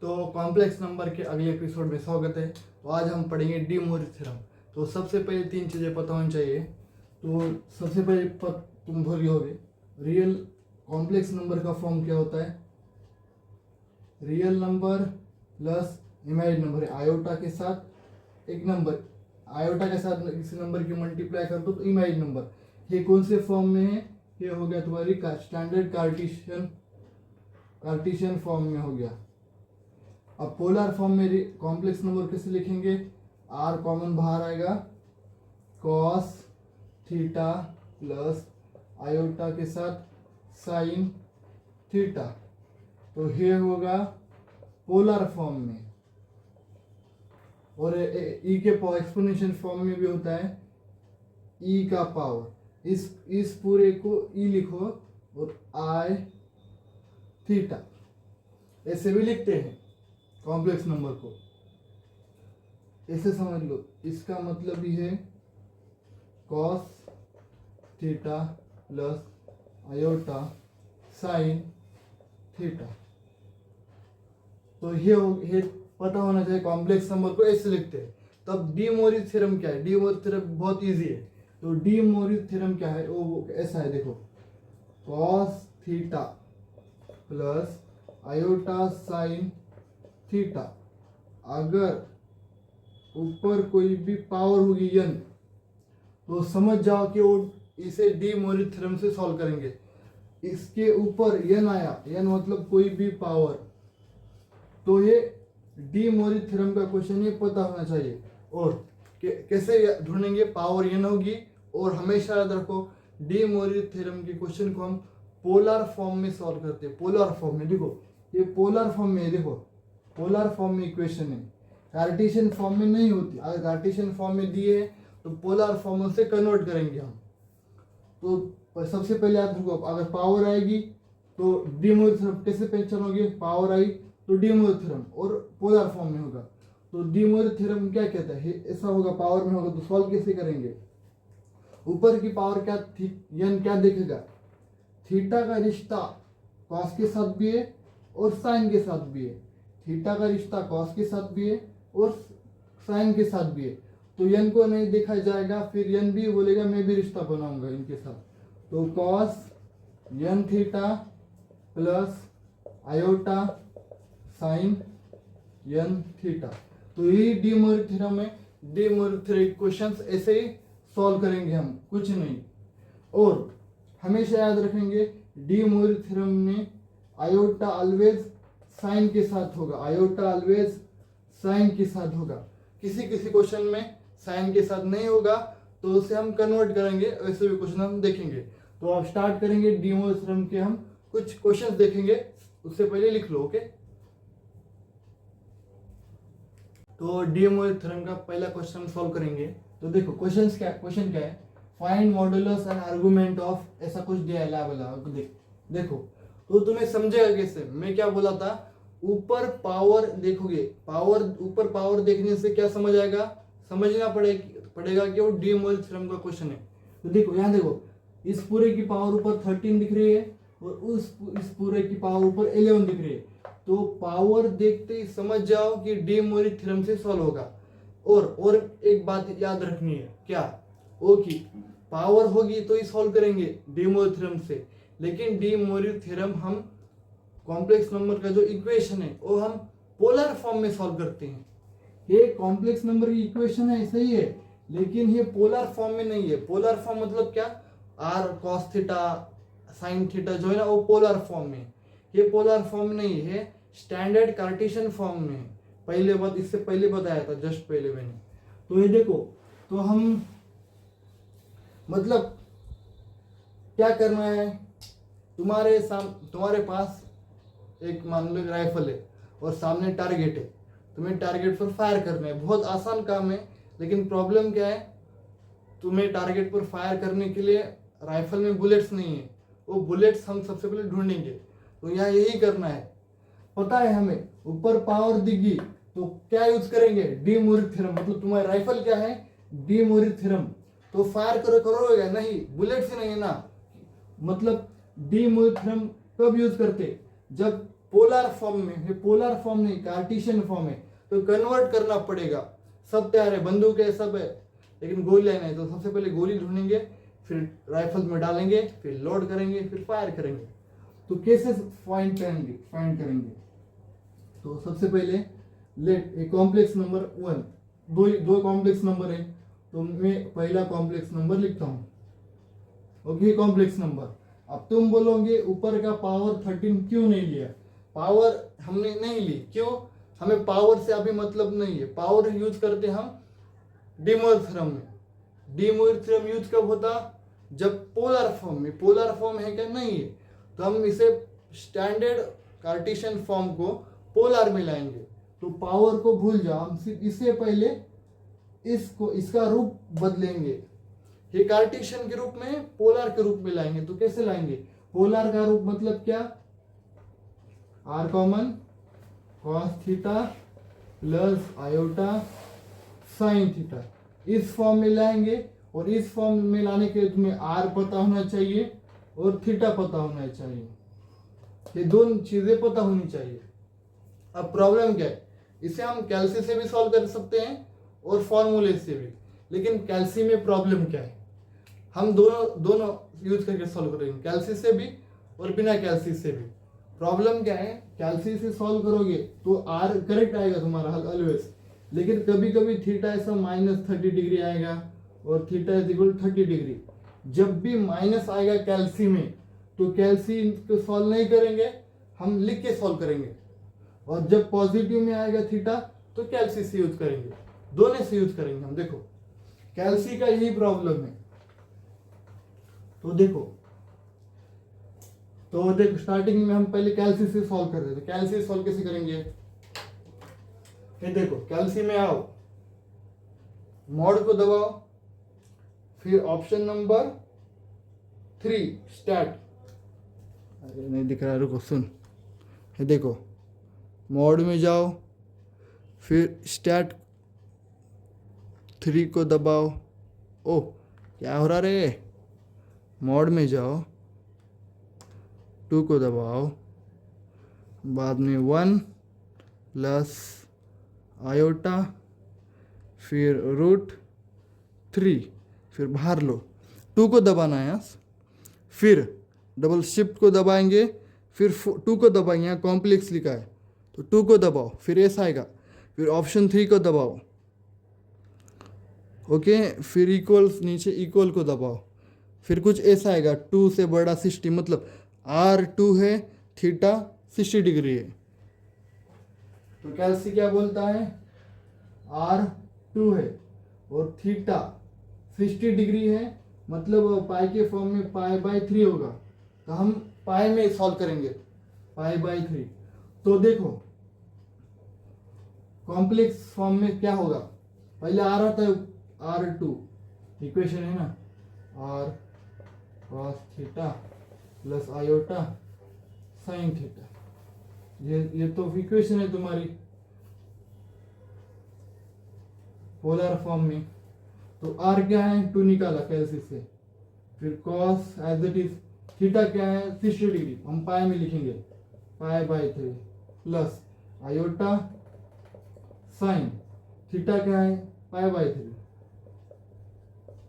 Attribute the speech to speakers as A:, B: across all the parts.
A: तो complex number के अगले एपिसोड में स्वागत है। तो आज हम पढ़ेंगे डी मोरिस थ्योरम। तो सबसे पहले तीन चीज़ें पता होनी चाहिए। तो सबसे पहले तुम भूल गए होगे रियल कॉम्प्लेक्स नंबर का फॉर्म क्या होता है। Real number plus imagine number है, आयोटा के साथ एक नंबर, आयोटा के साथ किसी नंबर की मल्टीप्लाई कर दो तो इमेजिन नंबर। ये कौन से फॉर्म में है? ये हो गया तुम्हारी स्टैंडर्ड कार्टेशियन फॉर्म में हो गया। अब पोलर फॉर्म में कॉम्प्लेक्स नंबर कैसे लिखेंगे? आर कॉमन बाहर आएगा, कॉस थीटा प्लस आयोटा के साथ साइन थीटा। तो ये होगा पोलर फॉर्म में। और ई के एक्सपोनेंशियल फॉर्म में भी होता है ई का पावर। इस पूरे को ई लिखो और आई थीटा ऐसे भी लिखते हैं कॉम्प्लेक्स नंबर को। ऐसे समझ लो, इसका मतलब ही है cos theta plus iota sine theta. तो ये पता होना चाहिए कॉम्प्लेक्स नंबर को ऐसे लिखते हैं। तब डी मोरिस थ्योरम क्या है? डी मोरिस थ्योरम बहुत इजी है। तो डी मोरिस थ्योरम क्या है? वो ऐसा है, देखो, cos theta plus iota sine theta. अगर ऊपर कोई भी पावर होगी n, तो समझ जाओ कि वो इसे डी मोरिस थ्योरम से सॉल्व करेंगे। इसके ऊपर n आया, n मतलब कोई भी पावर, तो ये डी मोरिस थ्योरम का क्वेश्चन ये पता होना चाहिए। और कैसे ढूंढेंगे? पावर n होगी। और हमेशा याद रखो डी मोरिस थ्योरम के क्वेश्चन को हम पोलर फॉर्म में सॉल्व करते हैं। पोलर फॉर्म में, देखो ये पोलर फॉर्म में है, देखो पोलर फॉर्म में इक्वेशन है, कार्टेशियन फॉर्म में नहीं होती। अगर कार्टेशियन फॉर्म में दिए है तो पोलर फॉर्म से कन्वर्ट करेंगे हम। तो सबसे पहले याद रखो, अगर पावर आएगी तो डी मोरिस थ्योरम कैसे पहचानोगे? पावर आई तो डी मोरिस थ्योरम, और पोलर फॉर्म में होगा। तो डी मोरिस थ्योरम क्या कहता है? ऐसा होगा, पावर में होगा, तो सॉल्व कैसे करेंगे? ऊपर की पावर क्या थी, n क्या देखेगा? थीटा का रिश्ता कॉस के साथ भी है और साइन के साथ भी है। थीटा का रिश्ता कॉस के साथ भी है और साइन के साथ भी है। तो n को नहीं देखा जाएगा, फिर n भी बोलेगा मैं भी रिश्ता बनाऊंगा इनके साथ। तो cos n theta plus iota sign n theta. तो यही डी मोरिस थ्योरम है। डी मोरिस थ्योरम क्वेश्चंस ऐसे ही सॉल्व करेंगे हम, कुछ नहीं। और हमेशा याद रखेंगे डी मोरिस थ्योरम में आयोटा ऑलवेज साइन के साथ होगा, आयोटा ऑलवेज साइन के साथ होगा। किसी किसी क्वेश्चन में साइन के साथ नहीं होगा तो उसे हम कन्वर्ट करेंगे, वैसे भी क्वेश्चन हम देखेंगे। तो अब स्टार्ट करेंगे डी मोरिस थ्योरम के, हम कुछ क्वेश्चंस देखेंगे, उससे पहले लिख लो, ओके। तो डी मोरिस थ्योरम का पहला क्वेश्चन हम सॉल्व करेंगे। तो देखो क्वेश्चन क्या है? Find modulus and argument of, ऐसा कुछ दिया है लाभ। देखो तो तुम्हें समझेगा कैसे? मैं क्या बोला था, ऊपर पावर देखोगे, पावर ऊपर पावर देखने से क्या समझ आएगा? समझना पड़ेगा कि वो डी मोरिस थ्योरम का क्वेश्चन है। तो देखो यहाँ देखो, इस पूरे की पावर ऊपर 13 दिख रही है और इस पूरे की पावर ऊपर 11 दिख रही है। तो पावर देखते ही समझ जाओ कि डी मोरिस थ्योरम से सॉल्व होगा। और एक बात याद रखनी है, क्या? वो की पावर होगी तो ही सॉल्व करेंगे डी मोरिस थ्योरम से। लेकिन डी मोरिस थ्योरम हम कॉम्प्लेक्स नंबर का जो इक्वेशन है वो हम पोलर फॉर्म में सॉल्व करते हैं। ये कॉम्प्लेक्स नंबर की इक्वेशन है, सही है, लेकिन ये पोलर फॉर्म में नहीं है। पोलर फॉर्म मतलब क्या? R cos theta sine theta जो है ना, वो पोलर फॉर्म में। ये पोलर फॉर्म नहीं है, स्टैंडर्ड कार्टेशियन फॉर्म में है। पहले बात, इससे पहले बताया था, जस्ट पहले मैंने। तो ये देखो, तो हम मतलब क्या करना है? तुम्हारे पास एक मान लो राइफल है और सामने टारगेट है। तुम्हें टारगेट पर फायर करना है। बहुत आसान काम है, लेकिन प्रॉब्लम क्या है? तुम्हें टारगेट पर फायर करने के लिए राइफल में बुलेट्स नहीं है। वो बुलेट्स हम सबसे पहले ढूंढेंगे। तो यहाँ यही करना है। पता है हमें ऊपर पावर दिखी तो क्या यूज करेंगे? De Moivre's theorem. मतलब तुम्हारी राइफल क्या है? De Moivre's theorem. तो फायर करोगे नहीं, बुलेट से नहीं है ना। मतलब डी मोरिस थ्योरम कब यूज करते? जब पोलर फॉर्म में, ये पोलर फॉर्म नहीं कार्टेशियन फॉर्म है, तो कन्वर्ट करना पड़ेगा। सब तैयार है, बंदूक है, सब है, लेकिन गोलियां नहीं। तो सबसे पहले गोली ढूंढेंगे, फिर राइफल में डालेंगे, फिर लोड करेंगे, फिर फायर करेंगे। तो कैसे फाइंड करेंगे? तो सबसे पहले लेट ए कॉम्प्लेक्स नंबर 1, दो कॉम्प्लेक्स नंबर है, तो मैं पहला कॉम्प्लेक्स नंबर लिखता हूँ। Okay, complex number. अब तुम बोलोगे ऊपर का पावर 13 क्यों नहीं लिया? पावर हमने नहीं ली, क्यों? हमें पावर से अभी मतलब नहीं है। पावर यूज करते हम डी मोइर थ्योरम में। डी मोइर थ्योरम यूज कब होता? जब पोलर फॉर्म में। पोलर फॉर्म है क्या? नहीं है, तो हम इसे स्टैंडर्ड कार्टेशियन फॉर्म को पोलर में लाएंगे। तो पावर को भूल जाओ, हम सिर्फ इससे पहले इसका रूप बदलेंगे। ये कार्टेशियन के रूप में पोलर के रूप में लाएंगे। तो कैसे लाएंगे? पोलर का रूप मतलब क्या? R common, cos theta plus iota sine theta, इस फॉर्म में लाएंगे। और इस फॉर्म में लाने के लिए तुम्हें आर पता होना चाहिए और थीटा पता होना चाहिए। ये दोनों चीजें पता होनी चाहिए। अब प्रॉब्लम क्या है? इसे हम कैल्सी से भी सॉल्व कर सकते हैं और फॉर्मूले से भी, लेकिन कैल्सी में प्रॉब्लम क्या है? हम दोनों यूज करके सॉल्व करेंगे, कैल्सी से भी और बिना कैल्सी से भी। प्रॉब्लम क्या है? कैल्सी से सॉल्व करोगे तो आर करेक्ट आएगा तुम्हारा हल ऑलवेज, लेकिन कभी कभी थीटा ऐसा -30 डिग्री आएगा और थीटा इज इक्वल 30 डिग्री। जब भी माइनस आएगा कैल्सी में, तो कैल्सी को सॉल्व नहीं करेंगे, हम लिख के सॉल्व करेंगे। और जब पॉजिटिव में आएगा थीटा, तो कैल्सी से यूज करेंगे, दोनों से यूज करेंगे हम। देखो कैल्सी का यही प्रॉब्लम है। तो देखो स्टार्टिंग में हम पहले कैल्सी से सॉल्व कर रहे थे। कैल्सी सॉल्व कैसे करेंगे? ये देखो, कैल्सी में आओ, मॉड को दबाओ, फिर ऑप्शन नंबर 3 स्टार्ट। अरे नहीं दिख रहा, रुको, सुन। ये देखो, मोड में जाओ, फिर स्टार्ट 3 को दबाओ। ओह, क्या हो रहा रे? मोड में जाओ, 2 को दबाओ, बाद में 1 प्लस आयोटा, फिर √3, फिर बाहर लो, 2 को दबाना है। फिर डबल शिफ्ट को दबाएंगे, फिर 2 को दबाएंगे, यहाँ कॉम्प्लेक्स लिखा है तो 2 को दबाओ, फिर ऐसा आएगा, फिर ऑप्शन 3 को दबाओ। ओके, फिर इक्वल्स, नीचे इक्वल को दबाओ, फिर कुछ ऐसा आएगा, 2 से बड़ा 60, मतलब R2 है, थीटा 60 डिग्री है। तो कैल्सी क्या बोलता है? R2 है और थीटा 60 डिग्री है, मतलब पाई के फॉर्म में π/3 होगा। तो हम पाई में सॉल्व करेंगे, π/3। तो देखो कॉम्प्लेक्स फॉर्म में क्या होगा? पहले आ रहा था R2, इक्वेशन है ना, R cos theta plus iota sine theta, ये तो इक्वेशन है तुम्हारी पोलर फॉर्म में। तो R क्या है? 2 निकाला कैल्सी से, फिर cos as it is, theta क्या है? 60 डिग्री, हम पाई में लिखेंगे, π/3 प्लस आयोटा साइन थीटा क्या है? π/3।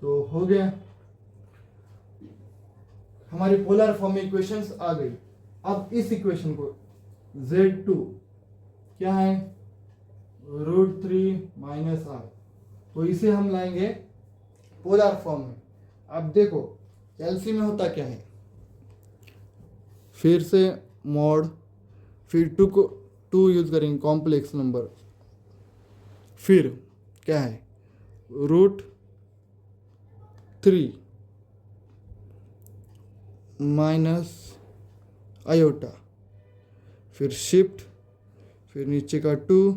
A: तो हो गया, हमारी पोलर फॉर्म में इक्वेशंस आ गई। अब इस इक्वेशन को Z2 क्या है? √3 - R, तो इसे हम लाएंगे पोलर फॉर्म में। अब देखो कैल्सी में होता क्या है? फिर से मॉड, फिर 2 यूज करेंगे कॉम्प्लेक्स नंबर, फिर क्या है? √3 माइनस आयोटा, फिर शिफ्ट, फिर नीचे का 2,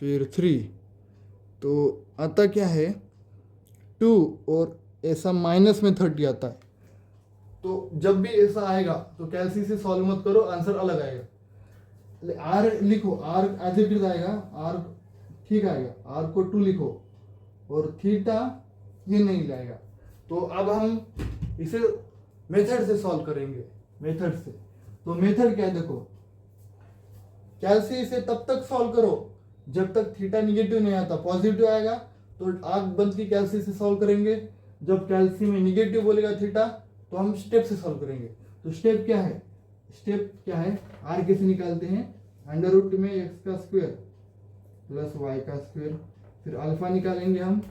A: फिर 3। तो आता क्या है? 2 और ऐसा -30 आता है। तो जब भी ऐसा आएगा तो कैल्सी से सॉल्व मत करो, आंसर अलग आएगा। आर लिखो, आर एज इट इज आएगा, आर ठीक आएगा, आर को 2 लिखो और थीटा ये नहीं लाएगा। तो अब हम इसे मेथड से सॉल्व करेंगे, मेथड से। तो मेथड क्या है? देखो कैलसी इसे तब तक सॉल्व करो जब तक थीटा निगेटिव नहीं आता, पॉजिटिव आएगा तो आंख बंद की कैलसी से सॉल्व करेंगे, जब कैलसी में निगेटिव बोलेगा थीटा तो हम स्टेप से सॉल्व करेंगे। तो स्टेप क्या है, स्टेप क्या है, आर कैसे निकालते हैं, अंडर रूट में एक्स का स्क्वायर प्लस वाई का स्क्वायर, फिर अल्फा निकालेंगे हम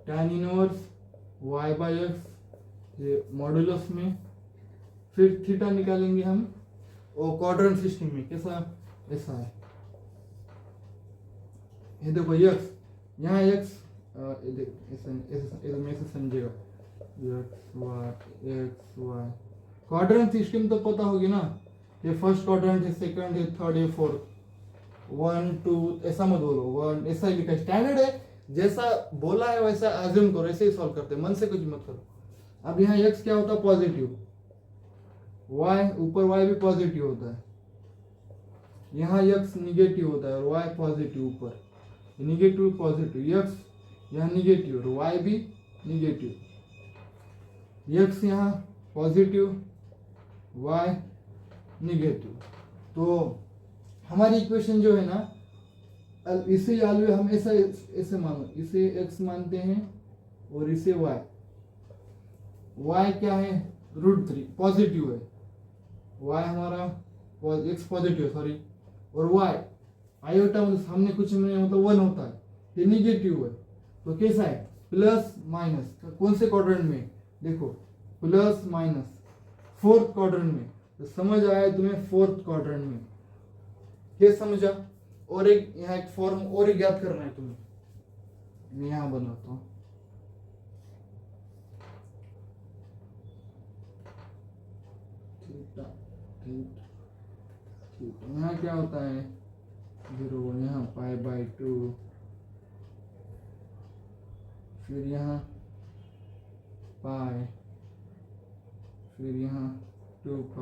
A: tan inverse y by x ये मॉडुलस में, फिर थीटा निकालेंगे हम और क्वाड्रेंट सिस्टम में कैसा, ऐसा है, ये देखो x, यहाँ x ऐसे समझेगा एक्स वाई, क्वाड्रेंट सिस्टम तो पता होगी ना, ये फर्स्ट क्वाड्रेंट है, सेकंड है, थर्ड है, फोर्थ, 1 2 ऐसा मत बोलो, 1 ऐसा ही लिखा, स्टैंडर्ड है, जैसा बोला है वैसा अज्यूम करो, ऐसे ही सॉल्व करते हैं, मन से कुछ मत करो। अब यहाँ x क्या होता है, पॉजिटिव, y ऊपर y भी पॉजिटिव होता है, यहाँ x निगेटिव होता है और y पॉजिटिव, ऊपर निगेटिव पॉजिटिव, x यहाँ निगेटिव और y भी निगेटिव, x यहाँ पॉजिटिव y निगेटिव। तो हमारी इक्वेशन जो है ना, इसे हम ऐसा ऐसे मानो, इसे x मानते हैं और इसे y, y क्या है √3 पॉजिटिव है, y हमारा x पॉजिटिव है सॉरी, और y आयोटा मतलब सामने कुछ में मतलब 1 होता है, ये निगेटिव है, तो कैसा है प्लस माइनस, कौन से क्वाड्रेंट में देखो, प्लस माइनस फोर्थ क्वाड्रेंट में, तो समझ आया तुम्हें फोर्थ क्वाड्रेंट में, क्या समझा। और एक यहाँ एक फॉर्म और एक याद करना है तुम्हें, मैं यहाँ बनाता हूँ, थीटा थीटा थीटा, यहाँ क्या होता है 0, यहाँ π/2, फिर यहाँ पाई, फिर यहाँ 2π,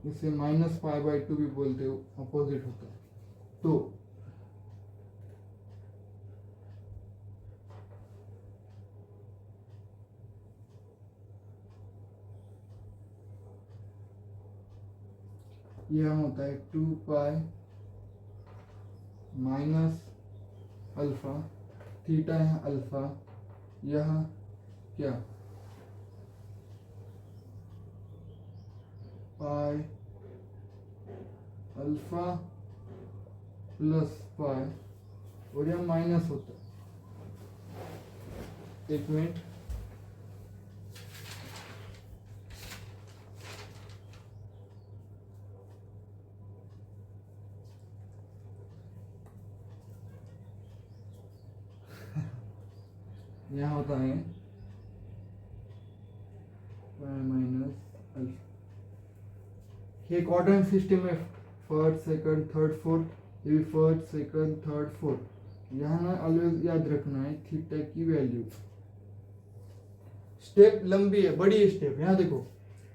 A: इसे -π/2 भी बोलते हो, अपोजिट होता है। तो यह होता है 2π माइनस अल्फा, थीटा है अल्फा, यह क्या पाई अल्फा प्लस पाई, और यह माइनस होता है, एक मिनट, यहाँ होता है माइनस अल्फा, ये क्वाड्रेंट सिस्टम में फर्स्ट सेकंड थर्ड फोर्थ, ये भी फर्स्ट सेकंड थर्ड फोर्थ, यहाँ ना ऑलवेज याद रखना है थीटा की वैल्यू, स्टेप लंबी है, बड़ी स्टेप, यहाँ देखो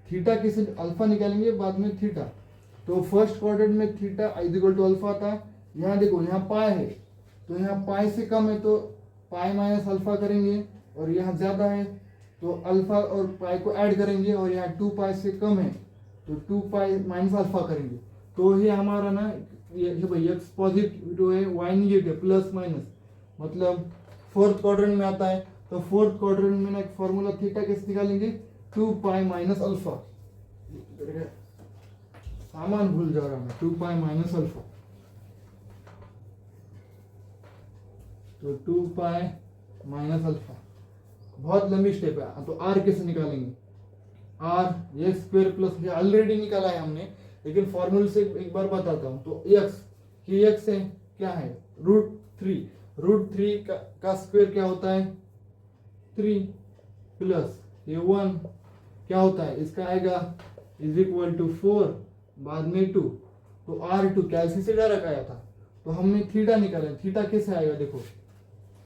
A: थीटा किसे अल्फा निकालेंगे बाद में थीटा, तो फर्स्ट क्वाड्रेंट में थीटा इक्वल टू अल्फा था, यहाँ देखो यहाँ पाई है, तो यहाँ पाई से कम है तो पाई माइनस अल्फा करेंगे, और यहाँ ज्यादा है तो अल्फा और पाई को ऐड करेंगे, और यहाँ 2π से कम है तो 2π माइनस अल्फा करेंगे, तो ये हमारा ना ये भाई एक्स पॉजिटिव है, वाई निगेटिव, प्लस माइनस मतलब फोर्थ क्वाड्रेंट में आता है, तो फोर्थ क्वाड्रेंट में ना एक फॉर्मूला थीटा कैसे निकालेंगे, 2π माइनस अल्फा, सामान भूल जा रहा मैं, 2π माइनस अल्फा, तो 2π माइनस अल्फा, बहुत लंबी स्टेप है। तो आर कैसे निकालेंगे, आर एक्स स्क्वायर प्लस, ये ऑलरेडी निकाला है हमने, लेकिन फॉर्मूले से एक बार बताता हूँ। तो एक्स, ये एक्स है क्या है √3 का स्क्वायर क्या होता है 3 प्लस ये 1 क्या होता है, इसका आएगा इज इक्वल टू 4 बाद में 2, तो R2 कैलसी से डायरेक्ट आया था, तो हमने थीटा निकाला, थीटा कैसे आएगा देखो,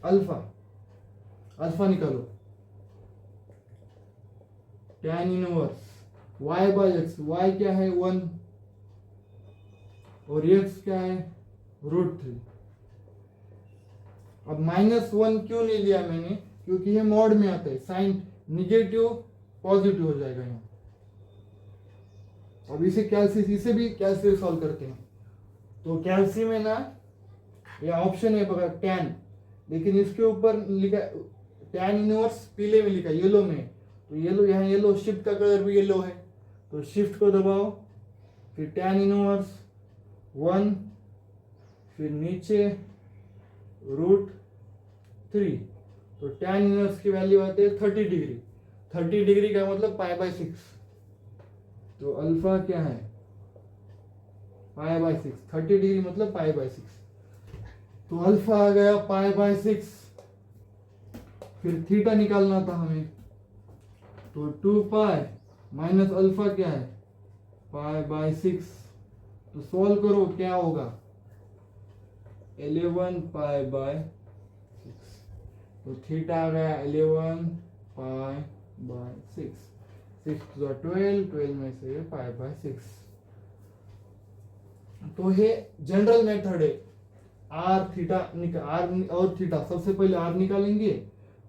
A: अल्फा निकालो, tan inverse y by x, y क्या है 1 और x क्या है √3। अब -1 क्यों नहीं लिया मैंने, क्योंकि ये मॉड में आता है, साइन निगेटिव पॉजिटिव हो जाएगा यहाँ, अब इसे भी कैलसी सॉल्व करते हैं। तो कैलसी में ना ये ऑप्शन है बघा टैन, लेकिन इसके ऊपर लिखा टैन इनवर्स पीले में लिखा येलो में, तो येलो यहाँ येलो शिफ्ट का कलर भी येलो है, तो शिफ्ट को दबाओ, फिर टैन इनवर्स 1, फिर नीचे √3, तो टैन इनवर्स की वैल्यू आती है 30 डिग्री। 30 डिग्री का मतलब π/6, तो अल्फा क्या है π/6, 30 डिग्री मतलब π/6, तो अल्फा आ गया π/6। फिर थीटा निकालना था हमें, तो 2π माइनस अल्फा क्या है π/6, तो सॉल्व करो क्या होगा 11π/6, तो थीटा आ गया 11π/6, 6 to 12 में से π/6। तो ये जनरल मेथड है। आर और थीटा, सबसे पहले आर निकालेंगे,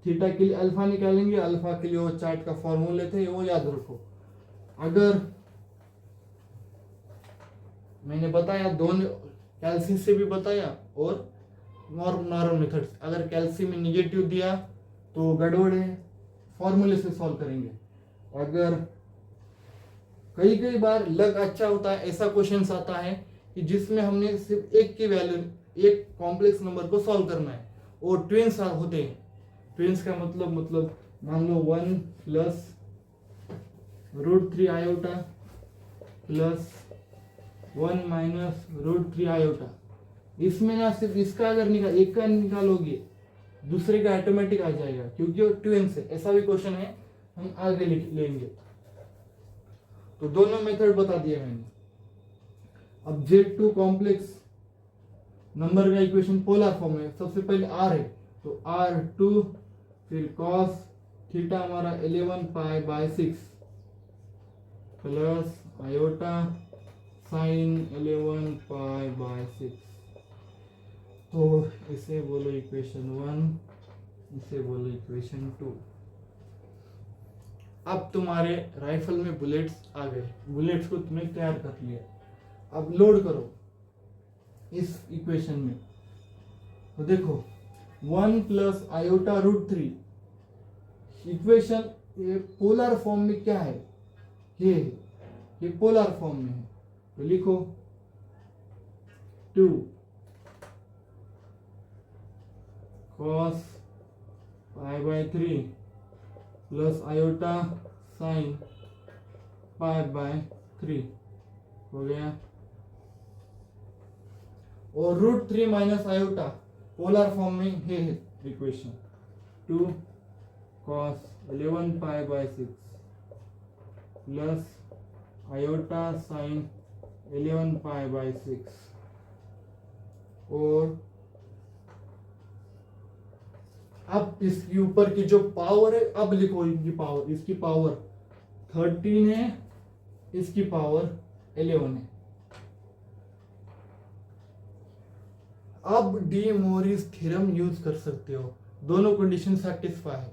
A: थीटा के लिए अल्फा निकालेंगे, अल्फा के लिए वो चार्ट का फॉर्मूले थे वो याद रखो। अगर मैंने बताया दोनों कैल्सी से भी बताया और नॉर्मल मेथड से, अगर कैल्सी में निगेटिव दिया तो गड़बड़ है, फॉर्मूले से सॉल्व करेंगे। अगर कई बार लग अच्छा होता है, ऐसा क्वेश्चन आता है कि जिसमें हमने सिर्फ एक की वैल्यू, एक कॉम्प्लेक्स नंबर को सॉल्व करना है और ट्विंस होते हैं। ट्विंस का मतलब मान लो 1 plus √3 iota plus 1 minus √3 iota, इसमें ना सिर्फ इसका अगर एक का निकालोगे दूसरे का ऑटोमेटिक आ जाएगा, क्योंकि वो ट्विंस है। ऐसा भी क्वेश्चन है, हम आगे लिख लेंगे। तो दोनों मेथड बता दिए मैंने। अब Z2 कॉम्प्लेक्स नंबर का इक्वेशन पोलर फॉर्म में, सबसे पहले R है तो R2, फिर cos थीटा हमारा 11π/6 प्लस आयोटा साइन 11π/6, तो इसे बोलो इक्वेशन 1, इसे बोलो इक्वेशन 2। अब तुम्हारे राइफल में बुलेट्स आ गए, बुलेट्स को तुमने तैयार कर लिया। अब लोड करो इस इक्वेशन में, तो देखो 1 प्लस आयोटा √3, इक्वेशन ये पोलर फॉर्म में क्या है, ये पोलर फॉर्म में है, तो लिखो 2 cos π/3 प्लस आयोटा साइन π/3 हो गया, और √3 माइनस आयोटा पोलर फॉर्म में है equation 2 cos 11π/6 plus iota sine 11π/6, और अब इसके ऊपर की जो पावर है अब लिखो इनकी पावर, इसकी पावर 13 है, इसकी पावर 11 है। अब डी मोरिस थ्योरम यूज कर सकते हो, दोनों कंडीशन सेटिस्फाई है।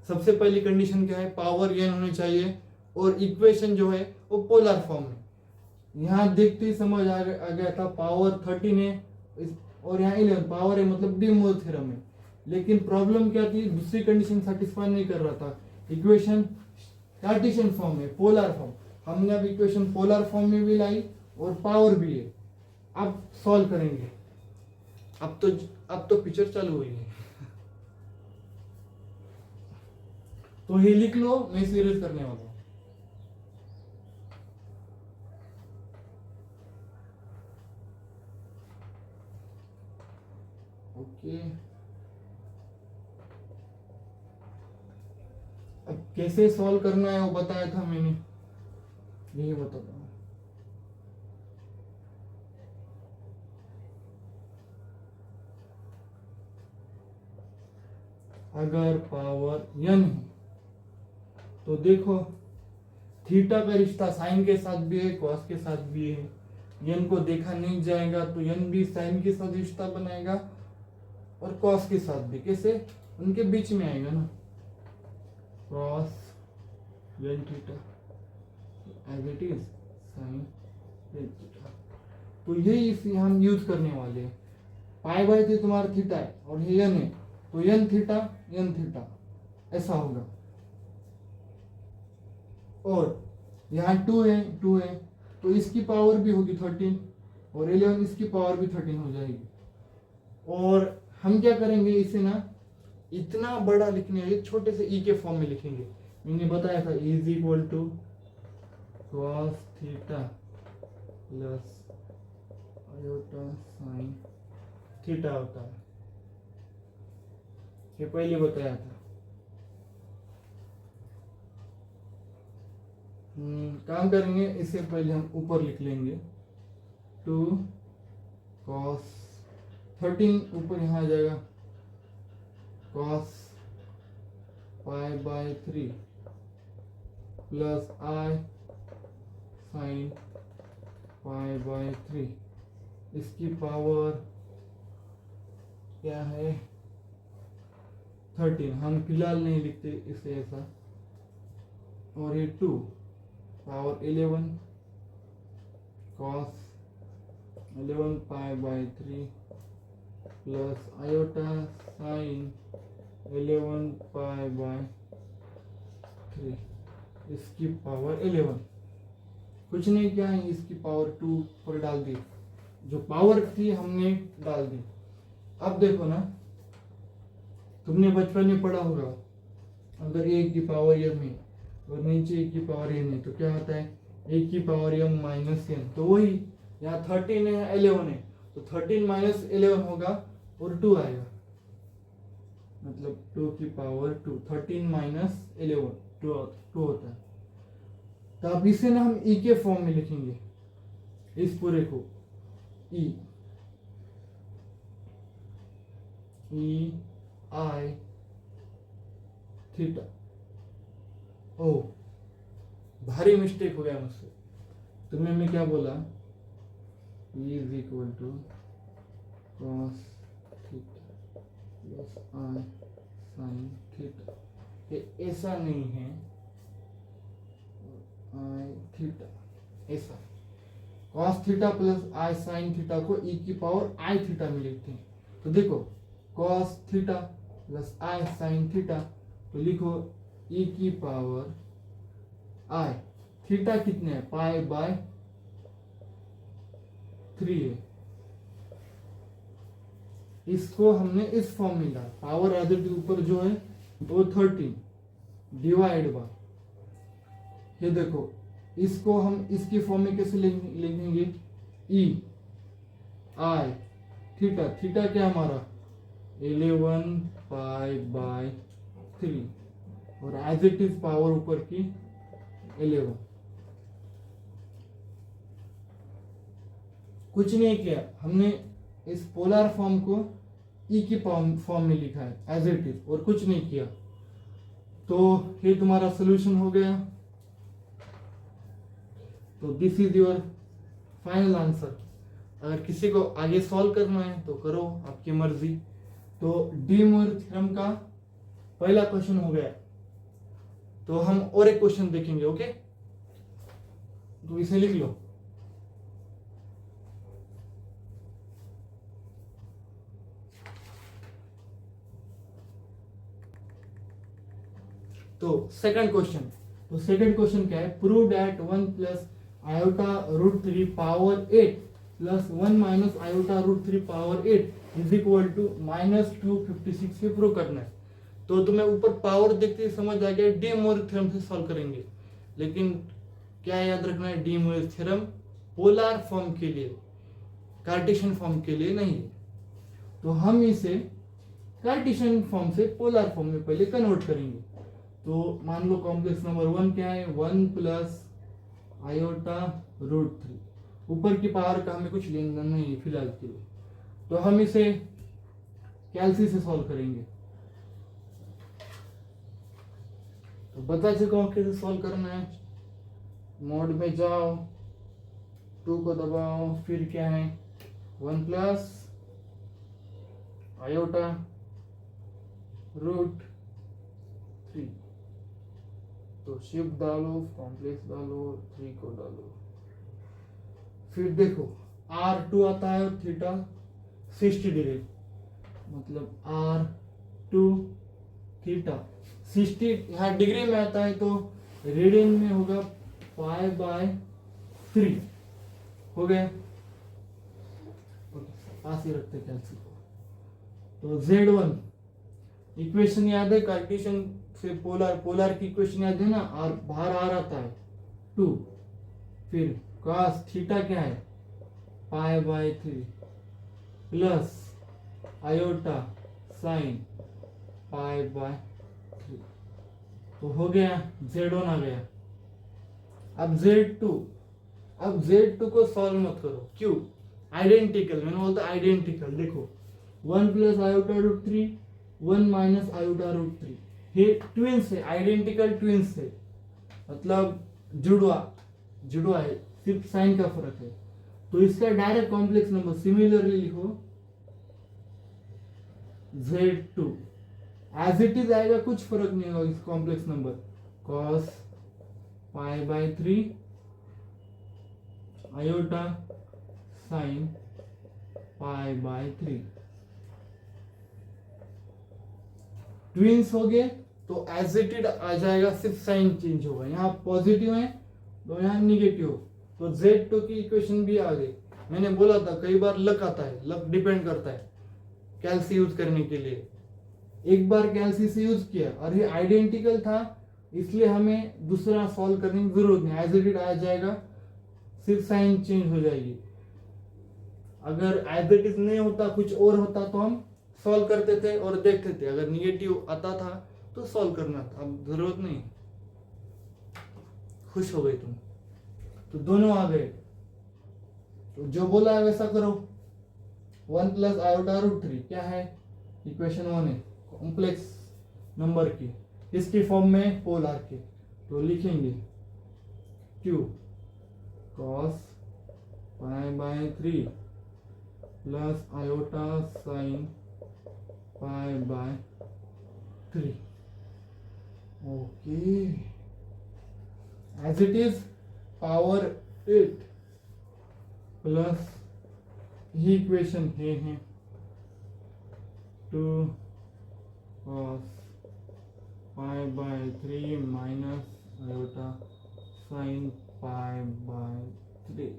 A: सबसे पहली कंडीशन क्या है, पावर n होनी चाहिए और इक्वेशन जो है वो पोलर फॉर्म में। यहाँ देखते ही समझ आ गया था, पावर 13 है और यहाँ 11 पावर है, मतलब डी मोरिस थ्योरम है। लेकिन प्रॉब्लम क्या थी, दूसरी कंडीशन सेटिस्फाई नहीं कर रहा था, इक्वेशन कार्टेशियन फॉर्म में, पोलर फॉर्म। हमने अब इक्वेशन पोलर फॉर्म में भी लाई और पावर भी है। अब सॉल्व करेंगे, अब तो पिक्चर चालू हुई है, तो ये लिख लो, मैं सीरीज करने वाला हूं। ओके, अब कैसे सॉल्व करना है वो बताया था मैंने, यही बताता हूं। अगर पावर n है तो देखो थीटा का रिश्ता साइन के साथ भी है, कॉस के साथ भी है। n को देखा नहीं जाएगा तो n भी साइन के साथ रिश्ता बनाएगा और कॉस के साथ भी, कैसे, उनके बीच में आएगा ना, cos n theta as it is sine theta. तो यही इसे हम यूज करने वाले हैं। पाई बाय 3 तुम्हारा थीटा है और ये एन है, तो एन थीटा ऐसा होगा। और यहाँ 2 है तो इसकी पावर भी होगी 13 और 11 इसकी पावर भी 13 हो जाएगी। और हम क्या करेंगे, इसे ना इतना बड़ा लिखने है, छोटे से ई के फॉर्म में लिखेंगे। मैंने बताया था is equal to cos theta plus iota sine theta होता है, ये पहले बताया था। काम करेंगे, इससे पहले हम ऊपर लिख लेंगे 2 कॉस 13 ऊपर यहाँ आ जाएगा cos pi by 3 plus i sine pi by 3, इसकी पावर क्या है 13, हम फिलहाल नहीं लिखते इसे ऐसा। और ये 2 power 11 cos 11 pi by 3 plus iota sign 11 pi by 3, इसकी पावर 11। कुछ नहीं किया है, इसकी पावर 2 पर डाल दी, जो पावर थी हमने डाल दी। अब देखो ना, तुमने बचपन में पढ़ा होगा, अगर एक की पावर m है और नीचे एक की पावर n है तो क्या होता है, एक की पावर m माइनस n। तो वही यहाँ 13 है 11 है, तो 13 माइनस 11 होगा और 2 आएगा, मतलब 2 की पावर 2, 13 माइनस 11 2 होता है। तो अब इसे ना हम ई के फॉर्म में लिखेंगे, इस पूरे को ई आई थीटा। ओ भारी मिस्टेक हो गया मुझसे, तुम्हें मैं क्या बोला, e is equal to cos theta plus i sine theta. ये ऐसा नहीं है, आई थीटा ऐसा। Cos theta plus i sine theta को ई की पावर आई थीटा में लिखते हैं। तो देखो cos theta plus i sine theta, तो लिखो ई की पावर आई, थीटा कितने है पाई बाय 3 है। इसको हमने इस फॉर्म में डाला, पावर एज के ऊपर जो है वो 13 डिवाइड बाय, ये देखो इसको हम इसकी फॉर्म में कैसे लिखेंगे, ई आई थीटा, थीटा क्या हमारा 11 पाई बाय 3 और एज इट इज पावर ऊपर की 11। कुछ नहीं किया हमने, इस पोलर फॉर्म को ई की फॉर्म में लिखा है एज इट इज, और कुछ नहीं किया। तो ये तुम्हारा सोल्यूशन हो गया। तो this is your final answer. अगर किसी को आगे सॉल्व करना है तो करो, आपकी मर्जी। तो डी मोयर थ्योरम का पहला क्वेश्चन हो गया। तो हम और एक क्वेश्चन देखेंगे, ओके। तो इसे लिख लो। तो सेकंड क्वेश्चन क्या है, prove that 1 plus iota root 3 power 8 plus 1 minus iota root 3 power 8 is equal to -256 से प्रूव करना है। तो तुम्हें ऊपर पावर देखते ही समझ आ गया, डी मोयर थ्योरम से सॉल्व करेंगे। लेकिन क्या याद रखना है, D Moyer theorem polar form के लिए, कार्टेशियन फॉर्म के लिए नहीं है। तो हम इसे कार्टेशियन फॉर्म से पोलर फॉर्म में पहले कन्वर्ट करेंगे। तो मान लो कॉम्प्लेक्स नंबर 1 क्या है, 1 प्लस आयोटा रूट 3। ऊपर की पावर का हमें कुछ लेना नहीं है फिलहाल के लिए, तो हम इसे कैलसी से सॉल्व करेंगे। तो बता चुका हूं कैसे सॉल्व करना है। मोड में जाओ, 2 को दबाओ, फिर क्या है 1 प्लस आयोटा रूट 3। तो शिफ्ट डालो, कॉम्प्लेक्स डालो, 3 को डालो, फिर देखो R2 आता है और थीटा 60 डिग्री, मतलब R2 थीटा 60 यहाँ डिग्री में आता है तो रेडियन में होगा π/3 हो गया। पास ही रखते कैल्सी को। तो Z1 इक्वेशन याद है, कार्टेशियन से पोलर की इक्वेशन याद है ना, और बाहर आ आता है 2, फिर cos थीटा क्या है π/3 प्लस आयोटा साइन π/3, तो हो गया Z1 आ गया। अब Z2 को सॉल्व मत करो, क्यों? आइडेंटिकल, मैंने बोलता आइडेंटिकल। देखो 1 plus iota root 3 1 minus iota root 3, ये ट्विंस है, आइडेंटिकल ट्विंस है, मतलब जुड़वा है, सिर्फ साइन का फर्क है। तो इसका डायरेक्ट कॉम्प्लेक्स नंबर सिमिलरली लिखो Z2 एज इट इज आएगा, कुछ फर्क नहीं होगा इस complex number cos π/3 iota sine π/3, twins हो गए तो एज इट इज आ जाएगा, सिर्फ साइन चेंज होगा, यहाँ पॉजिटिव है तो यहाँ निगेटिव, तो Z2 की इक्वेशन भी आ गई। मैंने बोला था कई बार लक आता है, लक डिपेंड करता है कैल्सी यूज करने के लिए। एक बार कैल्सी से यूज किया और ये आइडेंटिकल था, इसलिए हमें दूसरा सॉल्व करने की जरूरत नहीं, एज इट इज आ जाएगा, सिर्फ साइन चेंज हो जाएगी। अगर एज इट इज नहीं होता, कुछ और होता तो हम सॉल्व करते थे और देखते थे, अगर निगेटिव आता था तो सॉल्व करना था, अब जरूरत नहीं। खुश हो गए तुम, तो दोनों आ गए, तो जो बोला है वैसा करो। 1 प्लस आयोटा रूट 3 क्या है, इक्वेशन 1 है, कॉम्प्लेक्स नंबर की, इसकी फॉर्म में पोलर के, तो लिखेंगे Q cos π/3 plus iota sine π/3, okay, as it is power 8 plus ये इक्वेशन है 2 cos π/3 minus iota sine π/3,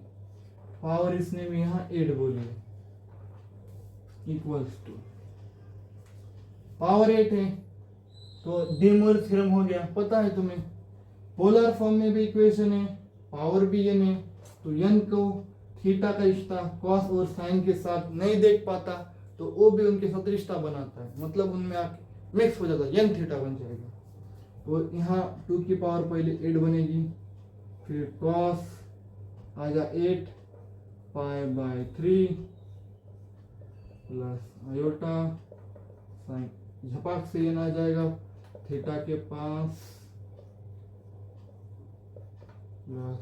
A: power इसने भी यहाँ 8 बोली है, इक्वल्स टू पावर 8 है तो डे मोर थ्योरम हो गया, पता है तुम्हें। पोलर फॉर्म में भी इक्वेशन है, पावर भी n है, तो n को थीटा का रिश्ता कॉस और साइन के साथ नहीं देख पाता तो वो भी उनके साथ रिश्ता बनाता है, मतलब उनमें आके मिक्स हो जाता है, n थीटा बन जाएगा। तो यहाँ 2 की पावर पहले 8 बनेगी, फिर कॉस आ जा 8 π/3 प्लस आयोटा साइन, झपाक से n आ जाएगा थीटा के पास प्लस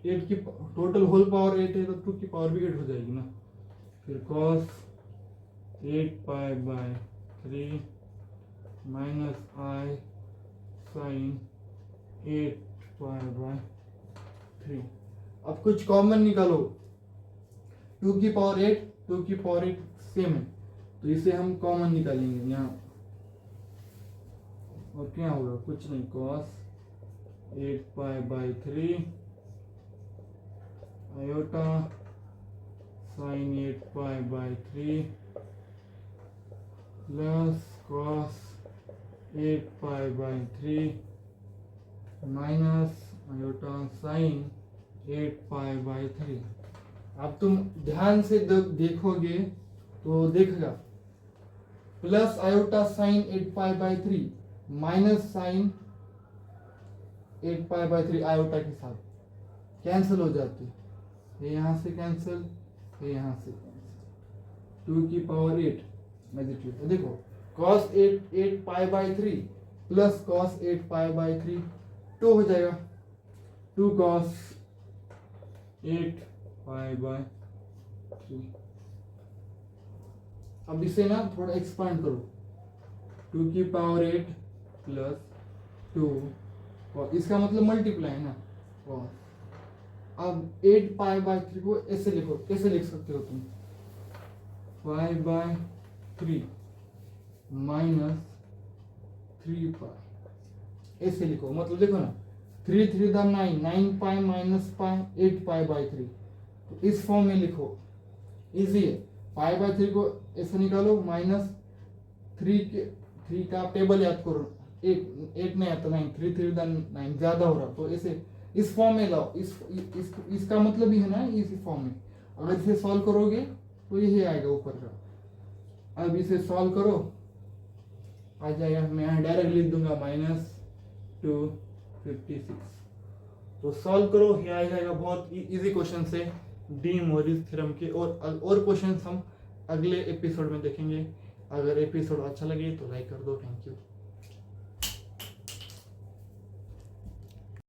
A: 8 की टोटल होल पावर 8 है तो 2 की पावर भी 8 हो जाएगी ना, फिर cos 8 π/3 माइनस आई साइन 8 π/3। अब कुछ कॉमन निकालो, 2 की पावर 8 सेम है तो इसे हम कॉमन निकालेंगे यहाँ, और क्या होगा, कुछ नहीं, cos 8 π/3 iota sine 8 π/3 plus cos 8 π/3 minus iota sine 8 π/3। अब तुम ध्यान से देखोगे तो देखेगा plus iota sine 8 π/3 minus sine 8 π/3 iota के साथ कैंसिल हो जाती है, ये यहाँ से कैंसिल, ये यहाँ से कैंसिल, 2 की पावर 8 नेगेटिव, देखो cos 8 π/3 प्लस cos 8 π/3 2 हो जाएगा, 2 cos 8 π/3। अब इसे ना थोड़ा एक्सपांड करो, 2 की पावर 8 प्लस 2, और इसका मतलब मल्टीप्लाई है ना, cos अब 8π/3 को ऐसे लिखो, कैसे लिख सकते हो तुम? π/3 माइनस 3π, ऐसे लिखो। मतलब देखो ना, 3 3 9, 9π माइनस π, 8π/3, तो इस फॉर्म में लिखो, इजी है। π/3 को ऐसे निकालो, माइनस 3 का टेबल याद करो, 8 नहीं आता, 9, 3 3 9 ज्यादा हो रहा, तो ऐसे इस फॉर्म में लाओ। इसका मतलब ही है ना इसी फॉर्म में। अगर इसे सॉल्व करोगे तो यही आएगा ऊपर का। अब इसे सॉल्व करो, आ जाएगा, मैं यहाँ डायरेक्ट लिख दूंगा -256। तो सॉल्व करो, ये आ जाएगा। बहुत इजी क्वेश्चन है डी मोरिस थ्योरम के। और क्वेश्चन हम अगले एपिसोड में देखेंगे। अगर एपिसोड अच्छा लगे तो लाइक कर दो। Thank you.